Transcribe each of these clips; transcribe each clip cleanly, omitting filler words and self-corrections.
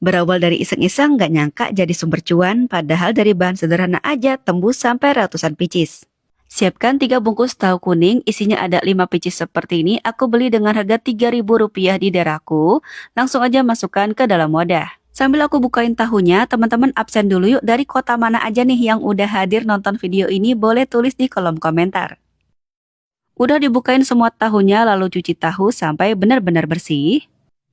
Berawal dari iseng-iseng gak nyangka jadi sumber cuan, padahal dari bahan sederhana aja tembus sampai ratusan pieces. Siapkan 3 bungkus tahu kuning, isinya ada 5 pieces seperti ini, aku beli dengan harga Rp3.000 di daerahku, langsung aja masukkan ke dalam wadah. Sambil aku bukain tahunya, teman-teman absen dulu yuk dari kota mana aja nih yang udah hadir nonton video ini, boleh tulis di kolom komentar. Udah dibukain semua tahunya lalu cuci tahu sampai benar-benar bersih.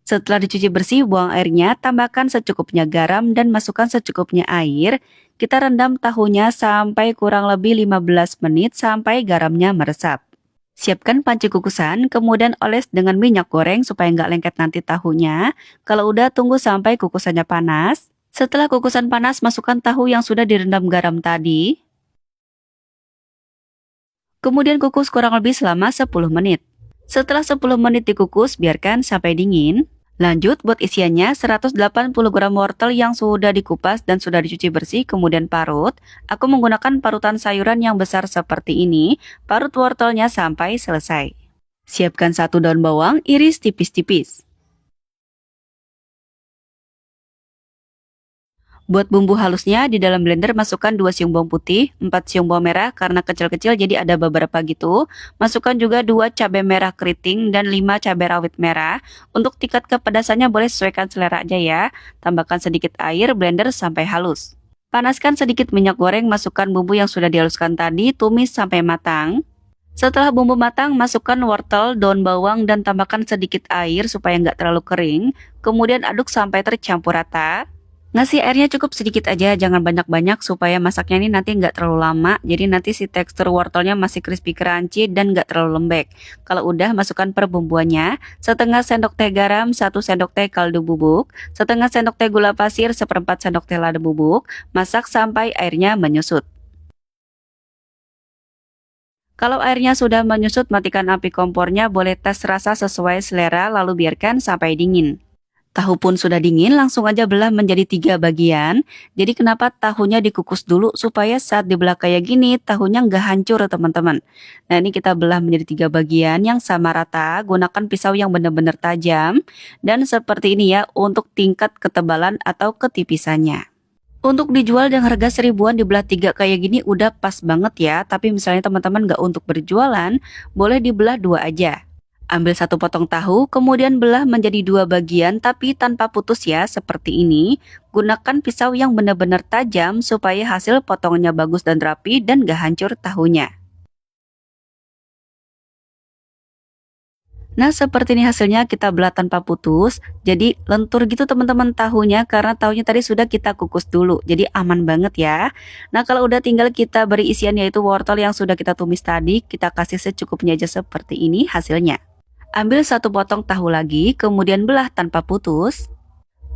Setelah dicuci bersih, buang airnya, tambahkan secukupnya garam dan masukkan secukupnya air. Kita rendam tahunya sampai kurang lebih 15 menit sampai garamnya meresap. Siapkan panci kukusan, kemudian oles dengan minyak goreng supaya nggak lengket nanti tahunya. Kalau udah, tunggu sampai kukusannya panas. Setelah kukusan panas, masukkan tahu yang sudah direndam garam tadi. Kemudian kukus kurang lebih selama 10 menit. Setelah 10 menit dikukus, biarkan sampai dingin. Lanjut buat isiannya 180 gram wortel yang sudah dikupas dan sudah dicuci bersih kemudian parut. Aku menggunakan parutan sayuran yang besar seperti ini, parut wortelnya sampai selesai. Siapkan 1 daun bawang, iris tipis-tipis. Buat bumbu halusnya, di dalam blender masukkan 2 siung bawang putih, 4 siung bawang merah karena kecil-kecil jadi ada beberapa gitu. Masukkan juga 2 cabai merah keriting dan 5 cabai rawit merah. Untuk tingkat kepedasannya boleh sesuaikan selera aja ya. Tambahkan sedikit air, blender sampai halus. Panaskan sedikit minyak goreng, masukkan bumbu yang sudah dihaluskan tadi, tumis sampai matang. Setelah bumbu matang, masukkan wortel, daun bawang, dan tambahkan sedikit air supaya nggak terlalu kering. Kemudian aduk sampai tercampur rata. Ngasih airnya cukup sedikit aja, jangan banyak-banyak supaya masaknya ini nanti nggak terlalu lama. Jadi nanti si tekstur wortelnya masih crispy crunchy dan nggak terlalu lembek. Kalau udah, masukkan perbumbuannya. Setengah sendok teh garam, 1 sendok teh kaldu bubuk, setengah sendok teh gula pasir, 1/4 sendok teh lada bubuk. Masak sampai airnya menyusut. Kalau airnya sudah menyusut, matikan api kompornya, boleh tes rasa sesuai selera lalu biarkan sampai dingin. Tahu pun sudah dingin, langsung aja belah menjadi 3 bagian. Jadi kenapa tahunya dikukus dulu supaya saat dibelah kayak gini tahunya nggak hancur teman-teman. Nah ini kita belah menjadi 3 bagian yang sama rata, gunakan pisau yang benar-benar tajam. Dan seperti ini ya untuk tingkat ketebalan atau ketipisannya. Untuk dijual dengan harga 1000-an dibelah 3 kayak gini udah pas banget ya. Tapi misalnya teman-teman nggak untuk berjualan, boleh dibelah 2 aja. Ambil 1 potong tahu, kemudian belah menjadi 2 bagian tapi tanpa putus ya, seperti ini. Gunakan pisau yang benar-benar tajam supaya hasil potongannya bagus dan rapi dan gak hancur tahunya. Nah seperti ini hasilnya, kita belah tanpa putus. Jadi lentur gitu teman-teman tahunya karena tahunya tadi sudah kita kukus dulu. Jadi aman banget ya. Nah kalau udah tinggal kita beri isian yaitu wortel yang sudah kita tumis tadi. Kita kasih secukupnya aja seperti ini hasilnya. Ambil 1 potong tahu lagi, kemudian belah tanpa putus.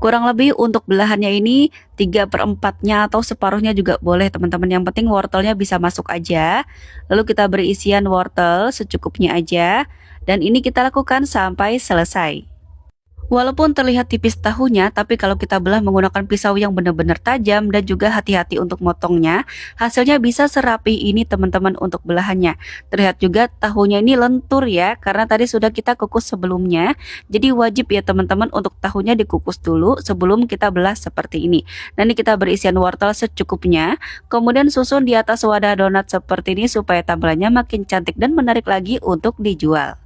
Kurang lebih untuk belahannya ini 3/4-nya atau separuhnya juga boleh teman-teman. Yang penting wortelnya bisa masuk aja. Lalu kita beri isian wortel secukupnya aja. Dan ini kita lakukan sampai selesai. Walaupun terlihat tipis tahunya, tapi kalau kita belah menggunakan pisau yang benar-benar tajam dan juga hati-hati untuk motongnya, hasilnya bisa serapi ini teman-teman untuk belahannya. Terlihat juga tahunya ini lentur ya, karena tadi sudah kita kukus sebelumnya. Jadi wajib ya teman-teman untuk tahunya dikukus dulu sebelum kita belah seperti ini. Dan ini kita beri isian wortel secukupnya, kemudian susun di atas wadah donat seperti ini supaya tampilannya makin cantik dan menarik lagi untuk dijual.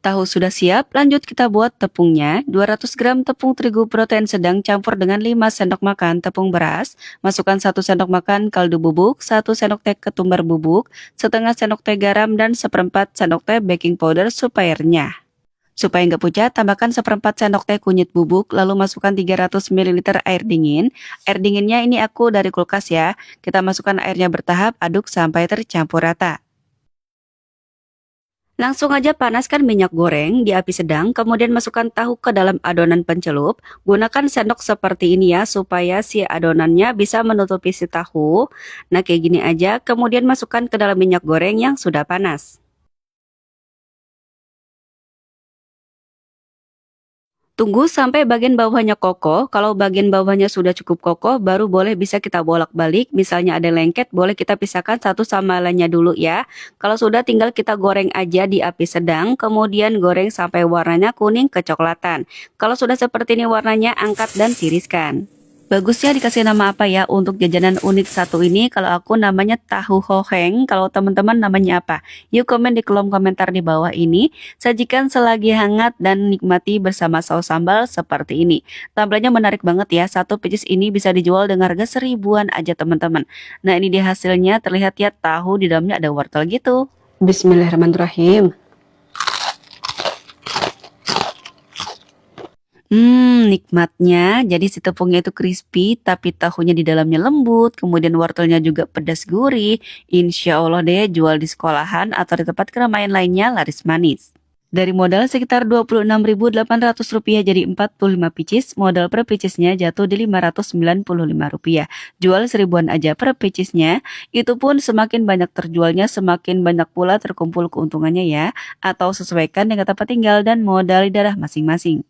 Tahu sudah siap, lanjut kita buat tepungnya. 200 gram tepung terigu protein sedang campur dengan 5 sendok makan tepung beras. Masukkan 1 sendok makan kaldu bubuk, 1 sendok teh ketumbar bubuk, setengah sendok teh garam, dan 1/4 sendok teh baking powder supaya renyah. Supaya nggak pucat, tambahkan 1/4 sendok teh kunyit bubuk, lalu masukkan 300 ml air dingin. Air dinginnya ini aku dari kulkas ya. Kita masukkan airnya bertahap, aduk sampai tercampur rata. Langsung aja panaskan minyak goreng di api sedang, kemudian masukkan tahu ke dalam adonan pencelup. Gunakan sendok seperti ini ya, supaya si adonannya bisa menutupi si tahu. Nah kayak gini aja, kemudian masukkan ke dalam minyak goreng yang sudah panas. Tunggu sampai bagian bawahnya kokoh. Kalau bagian bawahnya sudah cukup kokoh, baru boleh bisa kita bolak-balik. Misalnya ada lengket, boleh kita pisahkan satu sama lainnya dulu ya. Kalau sudah, tinggal kita goreng aja di api sedang, kemudian goreng sampai warnanya kuning kecoklatan. Kalau sudah seperti ini warnanya, angkat dan tiriskan. Bagusnya dikasih nama apa ya untuk jajanan unik satu ini? Kalau aku namanya tahu hoheng, kalau teman-teman namanya apa? Yuk komen di kolom komentar di bawah ini. Sajikan selagi hangat dan nikmati bersama saus sambal seperti ini. Tampilannya menarik banget ya, satu pieces ini bisa dijual dengan harga 1000-an aja teman-teman. Nah ini dia hasilnya, terlihat ya tahu di dalamnya ada wortel gitu. Bismillahirrahmanirrahim. Nikmatnya, jadi si tepungnya itu crispy, tapi tahunya di dalamnya lembut, kemudian wortelnya juga pedas gurih. Insya Allah deh, jual di sekolahan atau di tempat keramaian lainnya laris manis. Dari modal sekitar Rp26.800 jadi 45 pieces, modal per piecesnya jatuh di Rp595. Jual 1000-an aja per piecesnya, itu pun semakin banyak terjualnya, semakin banyak pula terkumpul keuntungannya ya, atau sesuaikan dengan tempat tinggal dan modal di daerah masing-masing.